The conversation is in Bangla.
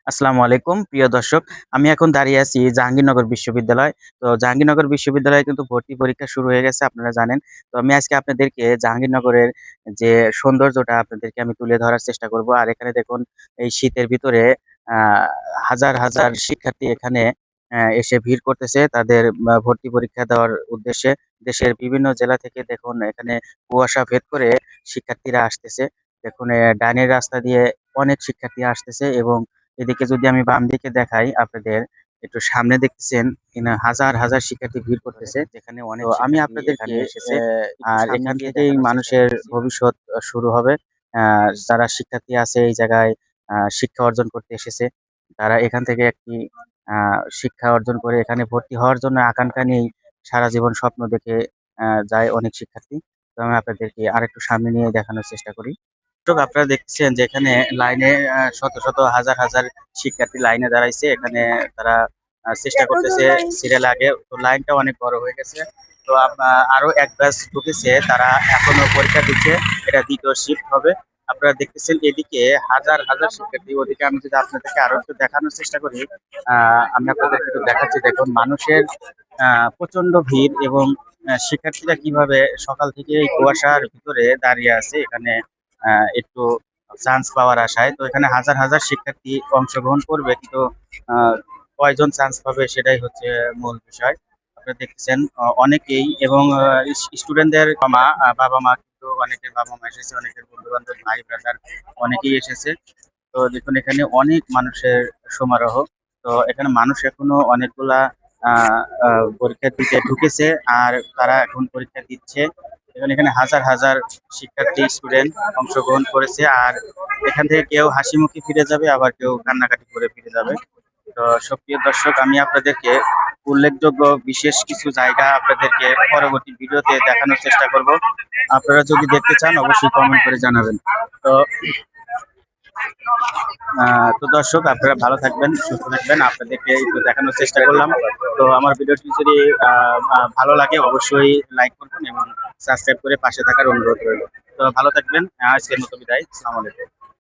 আসসালামু আলাইকুম প্রিয় দর্শক। আমি এখন দাঁড়িয়ে আছি জাহাঙ্গীরনগর বিশ্ববিদ্যালয়। তো জাহাঙ্গীরনগর বিশ্ববিদ্যালয়ে কিন্তু ভর্তি পরীক্ষা শুরু হয়ে গেছে আপনারা জানেন। তো আমি আজকে আপনাদেরকে জাহাঙ্গীরনগরের যে সৌন্দর্যটা আপনাদেরকে আমি তুলে ধরার চেষ্টা করব। আর এখানে দেখুন এই শীতের ভিতরে আ হাজার, হাজার শিক্ষার্থী এখানে এসে ভিড় করতেছে তাদের ভর্তি পরীক্ষা দেওয়ার উদ্দেশ্যে। দেশের বিভিন্ন জেলা থেকে দেখুন এখানে কুয়াশা ভেদ করে শিক্ষার্থীরা আসতেছে। দেখুন ডাইনের রাস্তা দিয়ে অনেক শিক্ষার্থী আসতেছে এবং এদিকে যদি আমি বাম দিকে দেখাই আপনাদের, একটু সামনে দেখতেছেন কিনা হাজার, হাজার শিক্ষার্থী ভিড় করতেছে। যেখানে অনেক আমি আপনাদেরকে এসেছে আর এখান থেকেই মানুষের ভবিষ্যৎ শুরু হবে। যারা শিক্ষার্থী আছে এই জায়গায় শিক্ষা অর্জন করতে এসেছে। তারা এখান থেকে একটি আ শিক্ষা অর্জন করে এখানে ভর্তি হওয়ার জন্য আকাঙ্ক্ষা নিয়েই সারা জীবন স্বপ্ন দেখে যায় অনেক শিক্ষার্থী। তো আমি আপনাদেরকে আরেকটু সামনে নিয়ে দেখানোর চেষ্টা করি। দর্শক আপনারা দেখছেন যে এখানে লাইনে শত, শত হাজার, হাজার শিক্ষার্থী লাইনে দাঁড়াইছে। এখানে তারা চেষ্টা করতেছে সিরিয়ালে আগে। তো লাইনটা অনেক বড় হয়ে গেছে। তো আরো এক ব্যাচ ঢুকেছে। তারা এখনো পরীক্ষা দিচ্ছে। এটা ২য় শিফট হবে। আপনারা দেখতেছেন এদিকে হাজার, হাজার শিক্ষার্থী। ওদিকে আমি যদি আপনাদেরকে আরো একটু দেখানোর চেষ্টা করি, আ আমি আপনাদেরকে একটু দেখাচ্ছি। দেখুন মানুষের আ প্রচন্ড ভিড় এবং শিক্ষার্থীরা কিভাবে সকাল থেকে এই কুয়াশার ভিতরে দাঁড়িয়ে আছে এখানে একটু চান্স পাওয়ার আশায়। তো এখানে হাজার, হাজার শিক্ষার্থী অংশগ্রহণ করবে। কিন্তু আ কয়জন চান্স পাবে সেটাই হচ্ছে মূল বিষয়। আপনারা দেখতেছেন অনেকেই এবং স্টুডেন্টদের বাবা-মা কিন্তু অনেকের বাবা-মা এসেছে, অনেকের বন্ধু-বান্ধব, ভাই-ব্রাদার অনেকেই এসেছে। তো দেখুন এখানে অনেক মানুষের সমারোহ। তো এখানে মানুষ এখনো অনেকগুলা আ আ পরীক্ষা দিতে ঢুকেছে আর তারা এখন পরীক্ষা দিচ্ছে। এবং এখানে হাজার, হাজার শিক্ষার্থী স্টুডেন্ট অংশগ্রহণ করেছে। আর এখান থেকে কেউ হাসিমুখে ফিরে যাবে আবার কেউ কান্নাকাটি করে ফিরে যাবে। তো সুপ্রিয় দর্শক আমি আপনাদেরকে উল্লেখযোগ্য বিশেষ কিছু জায়গা আপনাদেরকে পরবর্তী ভিডিওতে দেখানোর চেষ্টা করব। আপনারা যদি দেখতে চান অবশ্যই কমেন্ট করে জানাবেন। তো তো দর্শক আপনারা ভালো থাকবেন, সুস্থ থাকবেন। আপনাদেরকে একটু দেখানোর চেষ্টা করলাম। তো আমার ভিডিওটি যদি আ আ ভালো লাগে অবশ্যই লাইক করবেন এবং সাবস্ক্রাইব করে পাশে থাকার অনুরোধ রইল। তো ভালো থাকবেন। আজকের মতো বিদায়। আসসালামু আলাইকুম।